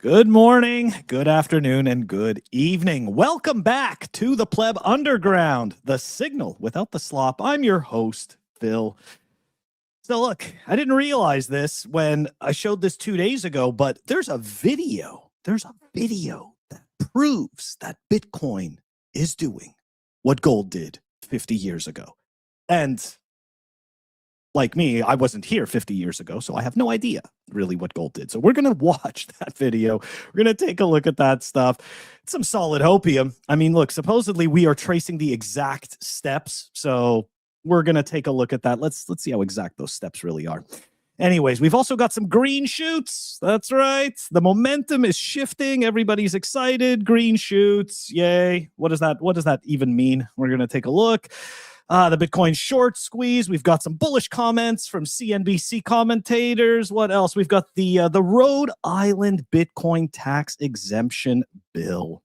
Good morning, good afternoon, and good evening. Welcome back to the Pleb Underground, the signal without the slop. I'm your host, Phil. So look, I didn't realize this when I showed this 2 days ago, but there's a video. There's a video that proves that Bitcoin is doing what gold did 50 years ago. And like me, I wasn't here 50 years ago, so I have no idea really what gold did. So we're going to watch that video. We're going to take a look at that stuff. It's some solid hopium. I mean, look, supposedly we are tracing the exact steps. So we're going to take a look at that. Let's see how exact those steps really are. Anyways, we've also got some green shoots. That's right. The momentum is shifting. Everybody's excited. Green shoots. Yay. What does that even mean? We're going to take a look. The Bitcoin short squeeze. We've got some bullish comments from CNBC commentators. What else? We've got the Rhode Island Bitcoin tax exemption bill.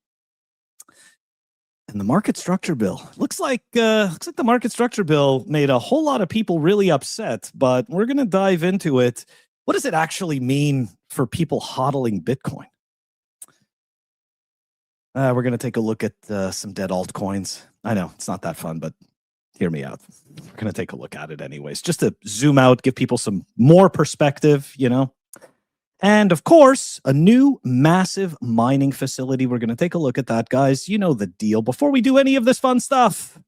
And the market structure bill. Looks like the market structure bill made a whole lot of people really upset, but we're going to dive into it. What does it actually mean for people hodling Bitcoin? We're going to take a look at some dead altcoins. I know it's not that fun, but hear me out. We're going to take a look at it anyways, just to zoom out, give people some more perspective, you know. And of course, a new massive mining facility. We're going to take a look at that, guys. You know the deal. Before we do any of this fun stuff, I'm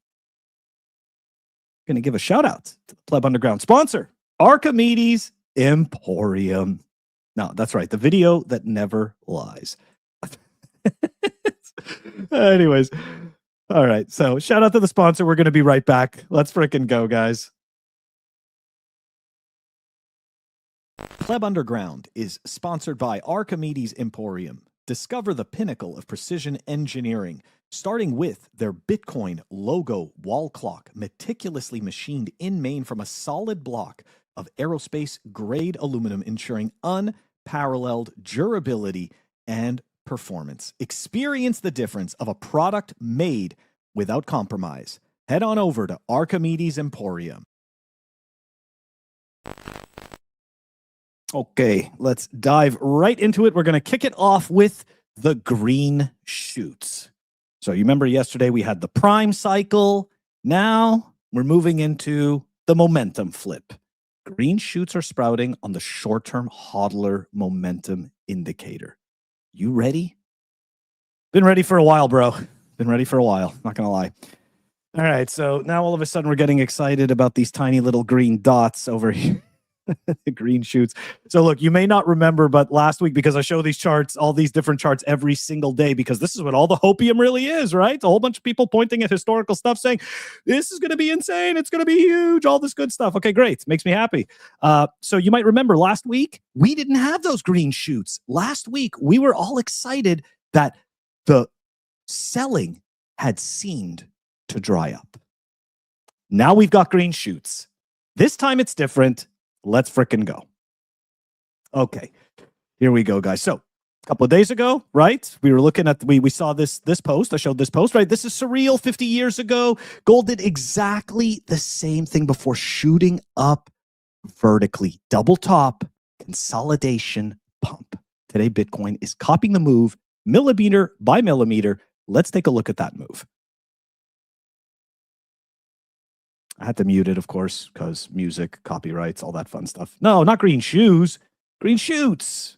going to give a shout out to the Pleb Underground sponsor, Archimedes Emporium. No, that's right. The video that never lies. Anyways. All right, so shout out to the sponsor. We're going to be right back. Let's frickin' go, guys. Pleb Underground is sponsored by Archimedes Emporium. Discover the pinnacle of precision engineering, starting with their Bitcoin logo wall clock, meticulously machined in Maine from a solid block of aerospace-grade aluminum, ensuring unparalleled durability and performance. Experience the difference of a product made without compromise. Head on over to Archimedes Emporium. Okay, let's dive right into it. We're going to kick it off with the green shoots. So you remember yesterday we had the prime cycle. Now we're moving into the momentum flip. Green shoots are sprouting on the short-term hodler momentum indicator. You ready? Been ready for a while, bro. Been ready for a while. Not going to lie. All right. So now all of a sudden we're getting excited about these tiny little green dots over here. The green shoots. So look, you may not remember, but last week, because I show these charts, all these different charts every single day, because this is what all the hopium really is, right? A whole bunch of people pointing at historical stuff saying, this is going to be insane. It's going to be huge. All this good stuff. Okay, great. Makes me happy. So you might remember last week, we didn't have those green shoots. Last week, we were all excited that the selling had seemed to dry up. Now we've got green shoots. This time it's different. Let's frickin' go. Okay, here we go, guys. So a couple of days ago, right, we were looking at, we saw this post. I showed this post, right? This is surreal. 50 years ago, gold did exactly the same thing before shooting up vertically. Double top, consolidation, pump. Today, Bitcoin is copying the move millimeter by millimeter. Let's take a look at that move. I had to mute it, of course, because music, copyrights, all that fun stuff. No, not green shoes. Green shoots.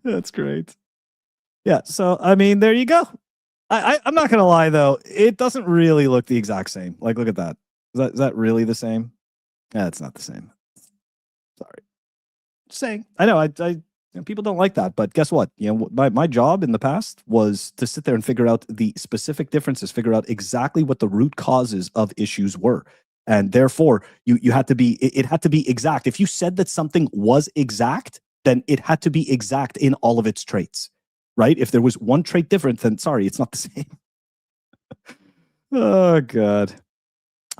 That's great. Yeah, so, I mean, there you go. I'm not going to lie, though. It doesn't really look the exact same. Like, look at that. Is that really the same? Yeah, it's not the same. Sorry. Just saying. I know, people don't like that, but guess what? You know, my job in the past was to sit there and figure out the specific differences, figure out exactly what the root causes of issues were. And therefore, you had to be, it had to be exact. If you said that something was exact, then it had to be exact in all of its traits, right? If there was one trait different, then sorry, it's not the same. Oh, God.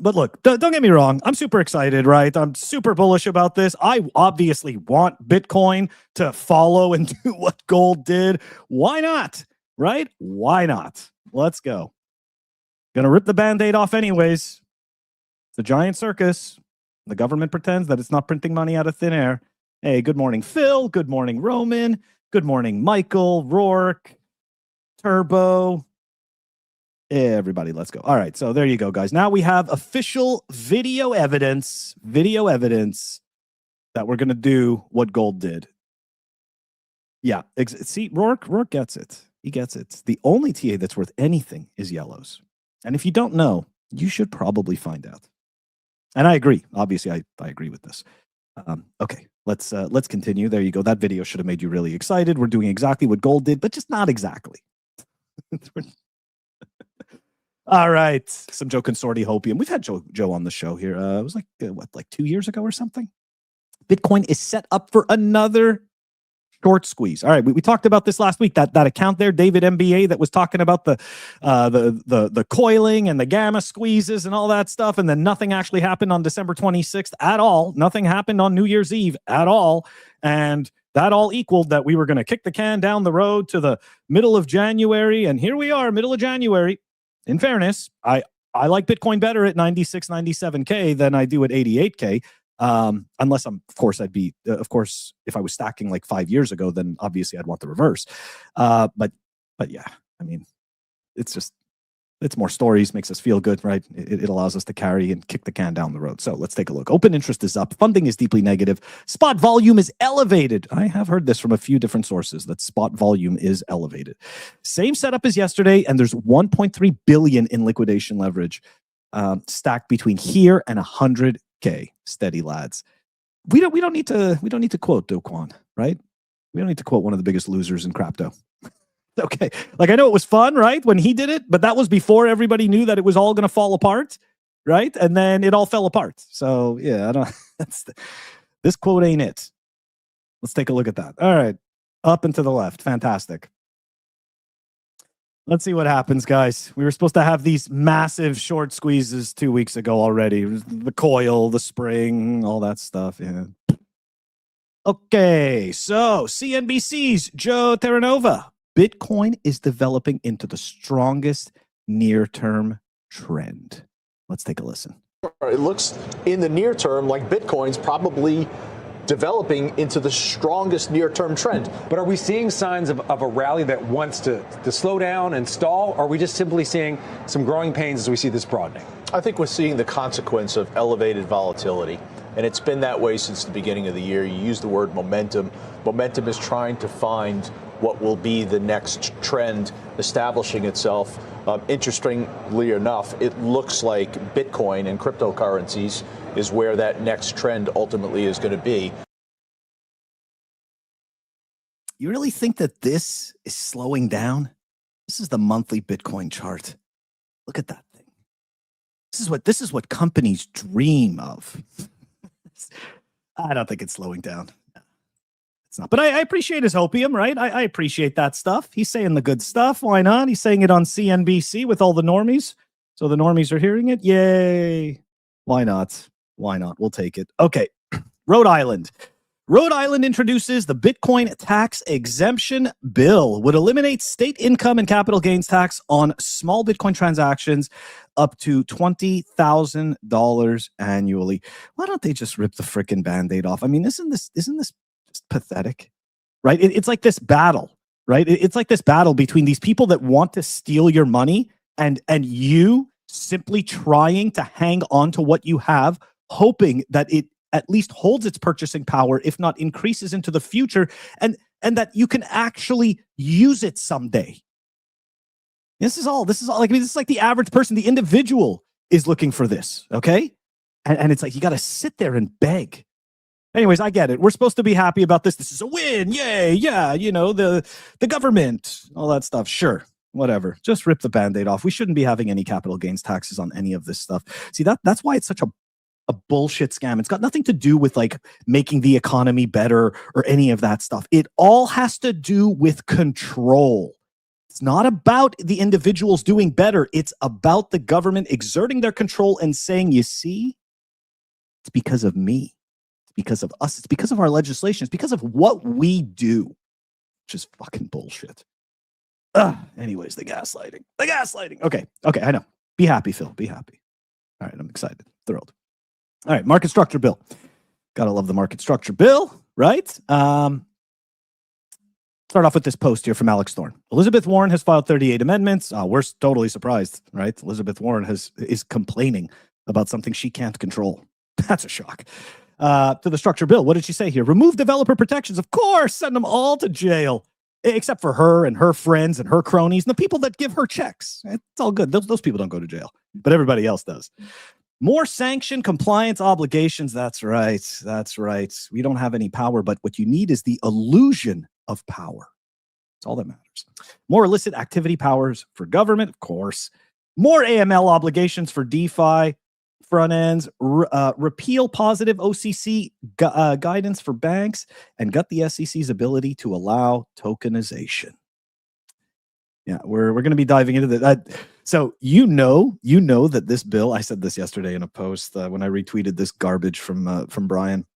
But look, don't get me wrong. I'm super excited, right? I'm super bullish about this. I obviously want Bitcoin to follow and do what gold did. Why not, right? Why not? Let's go. Gonna rip the Band-Aid off anyways. It's a giant circus. The government pretends that it's not printing money out of thin air. Hey, good morning, Phil. Good morning, Roman. Good morning, Michael, Rourke, Turbo. Everybody, let's go. All right, so there you go, guys. Now we have official video evidence that we're going to do what gold did. Yeah, see, Rourke gets it. He gets it. The only TA that's worth anything is yellows. And if you don't know, you should probably find out. And I agree. Obviously, I agree with this. Okay, let's continue. There you go. That video should have made you really excited. We're doing exactly what gold did, but just not exactly. All right, some Joe Consorti Hopium. We've had Joe on the show here. It was like 2 years ago or something. Bitcoin is set up for another short squeeze. All right, we talked about this last week. That account there, David MBA, that was talking about the coiling and the gamma squeezes and all that stuff, and then nothing actually happened on December 26th at all. Nothing happened on New Year's Eve at all, and that all equaled that we were going to kick the can down the road to the middle of January, and here we are, middle of January. In fairness, I like Bitcoin better at 96, 97K than I do at 88K. Unless of course, if I was stacking like 5 years ago, then obviously I'd want the reverse. But yeah, I mean, it's more stories, makes us feel good, right? It allows us to carry and kick the can down the road. So let's take a look. Open interest is up. Funding is deeply negative. Spot volume is elevated. I have heard this from a few different sources that spot volume is elevated. Same setup as yesterday, and there's 1.3 billion in liquidation leverage stacked between here and 100K. Steady, lads. We don't need to quote Do Kwon, right? We don't need to quote one of the biggest losers in crypto. Okay, like I know it was fun, right, when he did it, but that was before everybody knew that it was all going to fall apart, right? And then it all fell apart. So yeah, I don't. This quote ain't it. Let's take a look at that. All right, up and to the left, fantastic. Let's see what happens, guys. We were supposed to have these massive short squeezes 2 weeks ago already. The coil, the spring, all that stuff. Yeah. Okay, so CNBC's Joe Terranova. Bitcoin is developing into the strongest near-term trend. Let's take a listen. It looks in the near term like Bitcoin's probably developing into the strongest near-term trend. But are we seeing signs of a rally that wants to slow down and stall? Or are we just simply seeing some growing pains as we see this broadening? I think we're seeing the consequence of elevated volatility. And it's been that way since the beginning of the year. You use the word momentum. Momentum is trying to find what will be the next trend establishing itself. Interestingly enough, it looks like Bitcoin and cryptocurrencies is where that next trend ultimately is going to be. You really think that this is slowing down? This is the monthly Bitcoin chart. Look at that thing. This is what companies dream of. I don't think it's slowing down. It's not. But I appreciate his hopium, right? I appreciate that stuff. He's saying the good stuff. Why not? He's saying it on CNBC with all the normies. So the normies are hearing it. Yay. Why not? Why not? We'll take it. Okay. Rhode Island. Rhode Island introduces the Bitcoin tax exemption bill. Would eliminate state income and capital gains tax on small Bitcoin transactions up to $20,000 annually. Why don't they just rip the frickin' Band-Aid off? I mean, isn't this just pathetic? Right? It's like this battle, right? It's like this battle between these people that want to steal your money and you simply trying to hang on to what you have, hoping that it at least holds its purchasing power, if not increases into the future, and that you can actually use it someday. This is all like, I mean, this is like the average person, the individual is looking for this, okay? And it's like, you got to sit there and beg. Anyways, I get it. We're supposed to be happy about this. This is a win. Yay. Yeah. You know, the government, all that stuff. Sure. Whatever. Just rip the Band-Aid off. We shouldn't be having any capital gains taxes on any of this stuff. See, that's why it's such a bullshit scam. It's got nothing to do with like making the economy better or any of that stuff. It all has to do with control. It's not about the individuals doing better. It's about the government exerting their control and saying, you see, it's because of me. It's because of us. It's because of our legislation. It's because of what we do, which is fucking bullshit. Anyways, the gaslighting. Okay, I know. Be happy, Phil. Be happy. All right, I'm excited. Thrilled. All right, market structure bill. Gotta love the market structure bill, right? Start off with this post here from Alex Thorne. Elizabeth Warren has filed 38 amendments. We're totally surprised, right? Elizabeth Warren is complaining about something she can't control. That's a shock. To the structure bill, what did she say here? Remove developer protections. Of course, send them all to jail, except for her and her friends and her cronies and the people that give her checks. It's all good. Those people don't go to jail, but everybody else does. More sanction compliance obligations. That's right. That's right. We don't have any power, but what you need is the illusion of power. That's all that matters. More illicit activity powers for government, of course. More AML obligations for DeFi front ends. Repeal positive OCC guidance for banks and gut the SEC's ability to allow tokenization. Yeah, we're going to be diving into that. So you know that this bill, I said this yesterday in a post when I retweeted this garbage from Brian.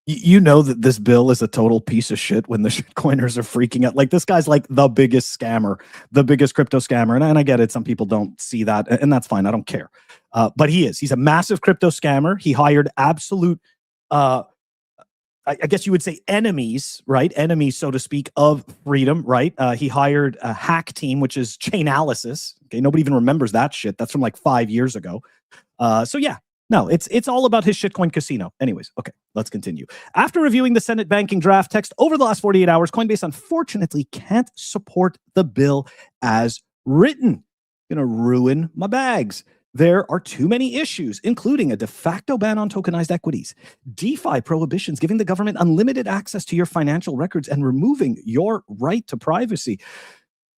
You know that this bill is a total piece of shit when the shitcoiners are freaking out. Like, this guy's like the biggest scammer, the biggest crypto scammer. And I get it. Some people don't see that, and that's fine. I don't care. But he is. He's a massive crypto scammer. He hired absolute, I guess you would say enemies, right? Enemies, so to speak, of freedom, right? He hired a hack team, which is Chainalysis. Okay, nobody even remembers that shit. That's from like 5 years ago. So yeah. No, it's all about his shitcoin casino. Anyways, okay, let's continue. After reviewing the Senate banking draft text over the last 48 hours, Coinbase unfortunately can't support the bill as written. Gonna ruin my bags. There are too many issues, including a de facto ban on tokenized equities, DeFi prohibitions giving the government unlimited access to your financial records and removing your right to privacy.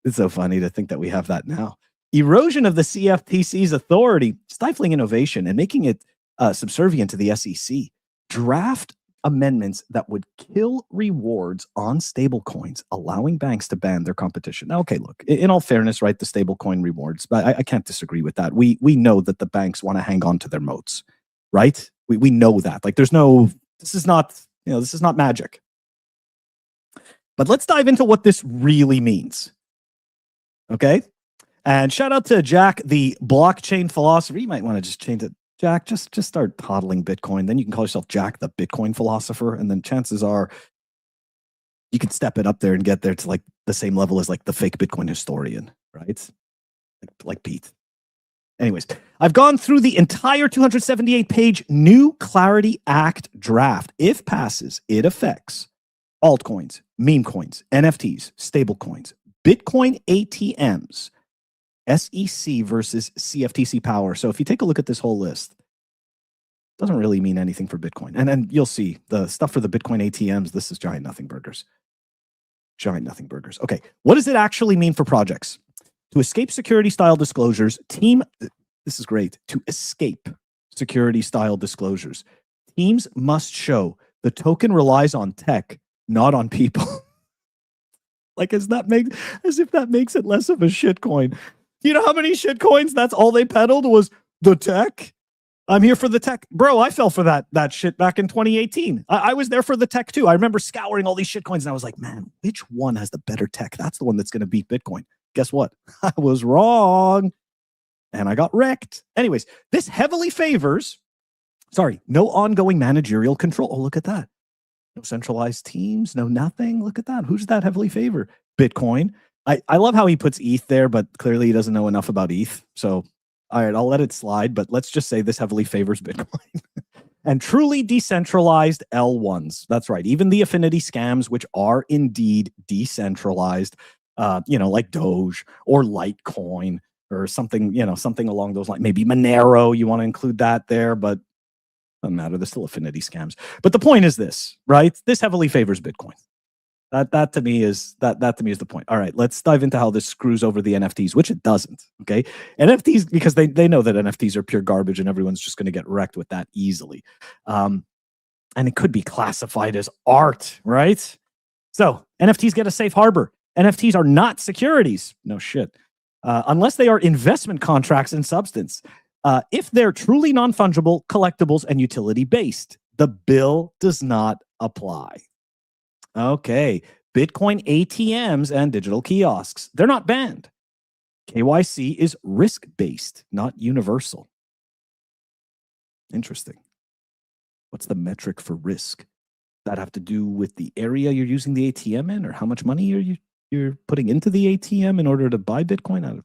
It's so funny to think that we have that now. Erosion of the CFTC's authority, stifling innovation, and making it subservient to the SEC. Draft amendments that would kill rewards on stablecoins, allowing banks to ban their competition. Now, okay, look, in all fairness, right, the stablecoin rewards, but I can't disagree with that. We know that the banks want to hang on to their moats, right? We know that. Like, this is not magic. But let's dive into what this really means. Okay? And shout out to Jack, the blockchain philosopher. You might want to just change it. Jack, just start hodling Bitcoin. Then you can call yourself Jack, the Bitcoin philosopher. And then chances are you could step it up there and get there to like the same level as like the fake Bitcoin historian, right? Like Pete. Anyways, I've gone through the entire 278-page New Clarity Act draft. If passes, it affects altcoins, meme coins, NFTs, stablecoins, Bitcoin ATMs, SEC versus CFTC power. So if you take a look at this whole list, it doesn't really mean anything for Bitcoin. And you'll see the stuff for the Bitcoin ATMs. This is giant nothing burgers. Giant nothing burgers. Okay. What does it actually mean for projects? To escape security style disclosures, this is great. To escape security style disclosures, teams must show the token relies on tech, not on people. Like, as if that makes it less of a shitcoin. You know how many shitcoins that's all they peddled was the tech? I'm here for the tech. Bro, I fell for that shit back in 2018. I was there for the tech too. I remember scouring all these shitcoins and I was like, man, which one has the better tech? That's the one that's going to beat Bitcoin. Guess what? I was wrong. And I got wrecked. Anyways, this heavily favors, no ongoing managerial control. Oh, look at that. No centralized teams, no nothing. Look at that. Who's that heavily favor? Bitcoin. I love how he puts ETH there, but clearly he doesn't know enough about ETH. So, all right, I'll let it slide, but let's just say this heavily favors Bitcoin. And truly decentralized L1s. That's right. Even the affinity scams, which are indeed decentralized, like Doge or Litecoin or something, something along those lines. Maybe Monero, you want to include that there, but doesn't matter. They're still affinity scams. But the point is this, right? This heavily favors Bitcoin. That to me is the point. All right, let's dive into how this screws over the NFTs, which it doesn't. Okay, NFTs, because they know that NFTs are pure garbage and everyone's just going to get wrecked with that easily. And it could be classified as art, right? So NFTs get a safe harbor. NFTs are not securities. No shit. Unless they are investment contracts in substance. If they're truly non-fungible, collectibles, and utility-based, the bill does not apply. Okay, Bitcoin ATMs and digital kiosks, they're not banned. KYC is risk-based, not universal. Interesting. What's the metric for risk? That have to do with the area you're using the ATM in, or how much money you're putting into the ATM in order to buy Bitcoin?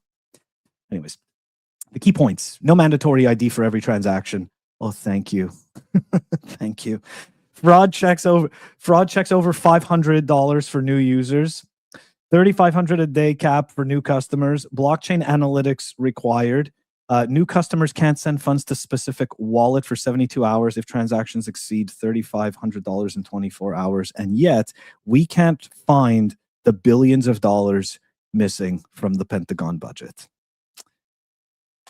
Anyways, the key points: no mandatory ID for every transaction. Oh, thank you. Thank you. Fraud checks over $500 for new users. $3,500 a day cap for new customers. Blockchain analytics required. New customers can't send funds to specific wallet for 72 hours if transactions exceed $3,500 in 24 hours. And yet, we can't find the billions of dollars missing from the Pentagon budget.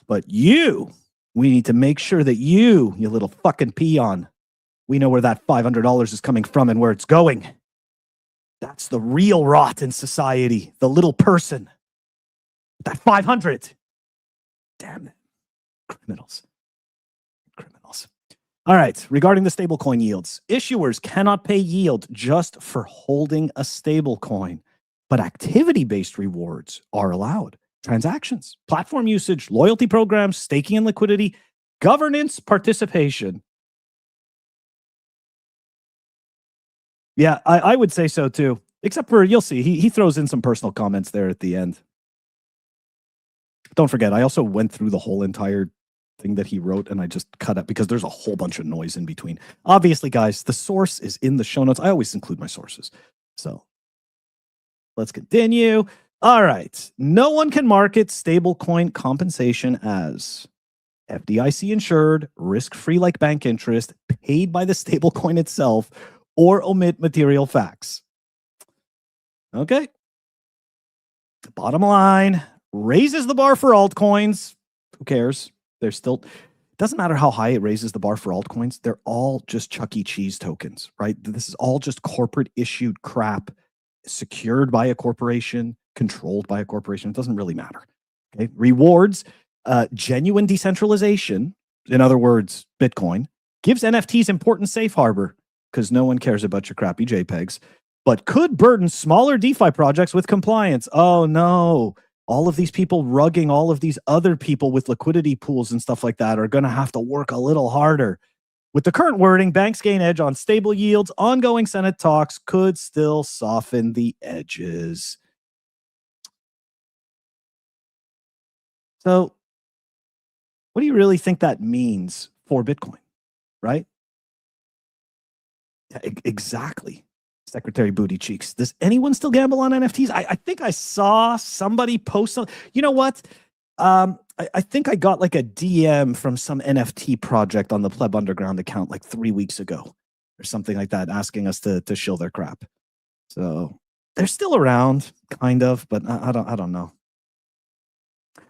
But we need to make sure that you little fucking peon, we know where that $500 is coming from and where it's going. That's the real rot in society, the little person. That 500. Damn it. Criminals. All right. Regarding the stablecoin yields, issuers cannot pay yield just for holding a stablecoin, but activity-based rewards are allowed. Transactions, platform usage, loyalty programs, staking and liquidity, governance, participation. Yeah, I would say so too. Except for, you'll see, he throws in some personal comments there at the end. Don't forget, I also went through the whole entire thing that he wrote and I just cut it because there's a whole bunch of noise in between. Obviously, guys, the source is in the show notes. I always include my sources. So let's continue. All right. No one can market stablecoin compensation as FDIC insured, risk-free like bank interest, paid by the stablecoin itself, or omit material facts. Okay. Bottom line, raises the bar for altcoins. Who cares? They're still, doesn't matter how high it raises the bar for altcoins. They're all just Chuck E. Cheese tokens, right? This is all just corporate issued crap, secured by a corporation, controlled by a corporation. It doesn't really matter. Okay. Rewards genuine decentralization. In other words, Bitcoin gives NFTs important safe harbor because no one cares about your crappy JPEGs, but could burden smaller DeFi projects with compliance. Oh no. All of these people rugging all of these other people with liquidity pools and stuff like that are going to have to work a little harder. With the current wording, banks gain edge on stable yields. Ongoing Senate talks could still soften the edges. So, what do you really think that means for Bitcoin, right? Yeah, exactly. Secretary Booty Cheeks. Does anyone still gamble on NFTs? I think I saw somebody post some. You know what? I think I got like a DM from some NFT project on the Pleb Underground account like 3 weeks ago or something like that, asking us to shill their crap. So they're still around, kind of, but I don't know.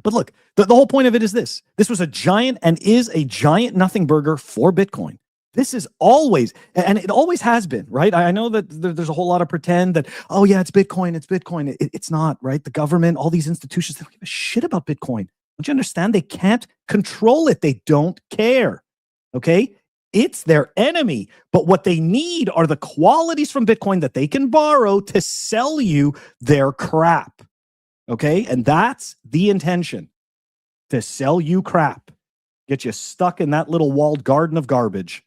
But look, the whole point of it is this. This was a giant and is a giant nothing burger for Bitcoin. This is always, and it always has been, right? I know that there's a whole lot of pretend that, oh yeah, it's Bitcoin. It's not, right? The government, all these institutions, they don't give a shit about Bitcoin. Don't you understand? They can't control it. They don't care, okay? It's their enemy. But what they need are the qualities from Bitcoin that they can borrow to sell you their crap, okay? And that's the intention, to sell you crap. Get you stuck in that little walled garden of garbage.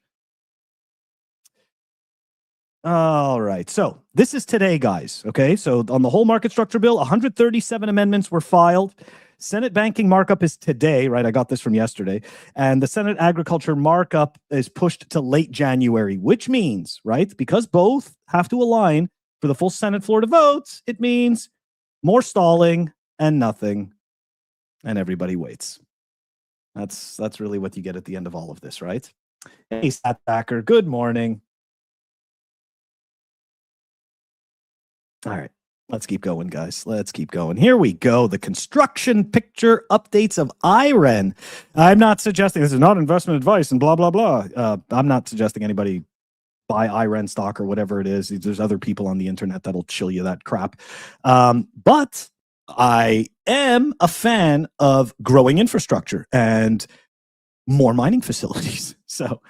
All right. So this is today, guys. Okay. So on the whole market structure bill, 137 amendments were filed. Senate banking markup is today, right? I got this from yesterday. And the Senate agriculture markup is pushed to late January, which means, right, because both have to align for the full Senate floor to vote, it means more stalling and nothing. And everybody waits. That's really what you get at the end of all of this, right? Hey, Satbacker, good morning. All right, let's keep going, guys. Let's keep going. Here we go. The construction picture updates of IREN. I'm not suggesting this is not investment advice and blah, blah, blah. I'm not suggesting anybody buy IREN stock or whatever it is. There's other people on the internet that'll chill you that crap. But I am a fan of growing infrastructure and more mining facilities. So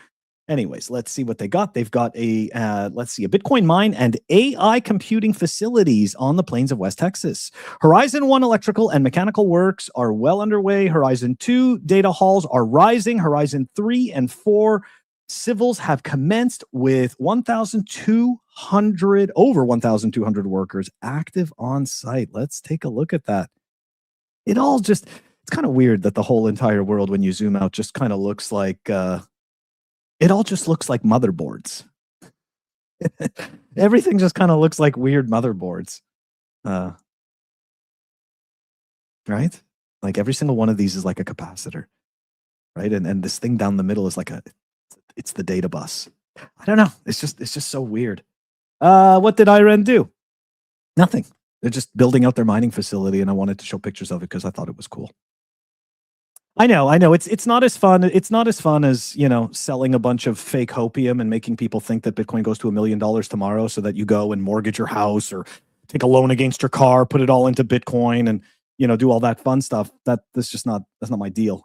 Anyways, let's see what they got. They've got a Bitcoin mine and AI computing facilities on the plains of West Texas. Horizon 1 electrical and mechanical works are well underway. Horizon 2 data halls are rising. Horizon 3 and 4 civils have commenced with over 1,200 workers active on site. Let's take a look at that. It's kind of weird that the whole entire world, when you zoom out, just kind of looks like, it all just looks like motherboards. Everything just kind of looks like weird motherboards. Right? Like every single one of these is like a capacitor. Right? And this thing down the middle is like it's the data bus. I don't know. It's just so weird. What did IREN do? Nothing. They're just building out their mining facility, and I wanted to show pictures of it because I thought it was cool. I know. It's not as fun. It's not as fun as, selling a bunch of fake hopium and making people think that Bitcoin goes to $1 million tomorrow so that you go and mortgage your house or take a loan against your car, put it all into Bitcoin and, do all that fun stuff. That's not my deal.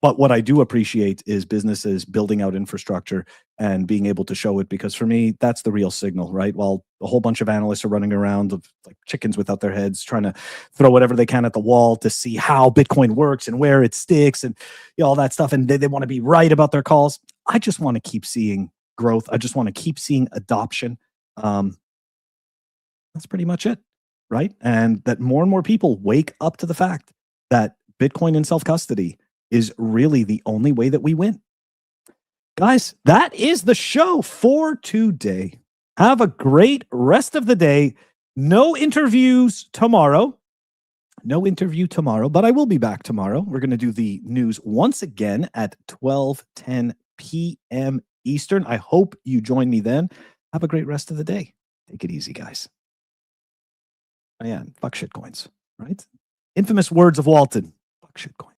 But what I do appreciate is businesses building out infrastructure and being able to show it, because for me, that's the real signal, right? While a whole bunch of analysts are running around like chickens without their heads, trying to throw whatever they can at the wall to see how Bitcoin works and where it sticks and all that stuff. And they want to be right about their calls. I just want to keep seeing growth. I just want to keep seeing adoption. That's pretty much it, right? And that more and more people wake up to the fact that Bitcoin in self-custody is really the only way that we win. Guys, that is the show for today. Have a great rest of the day. No interviews tomorrow. No interview tomorrow, but I will be back tomorrow. We're going to do the news once again at 12:10 p.m. Eastern. I hope you join me then. Have a great rest of the day. Take it easy, guys. Oh, yeah, fuck shitcoins, right? Infamous words of Walton. Fuck shitcoins.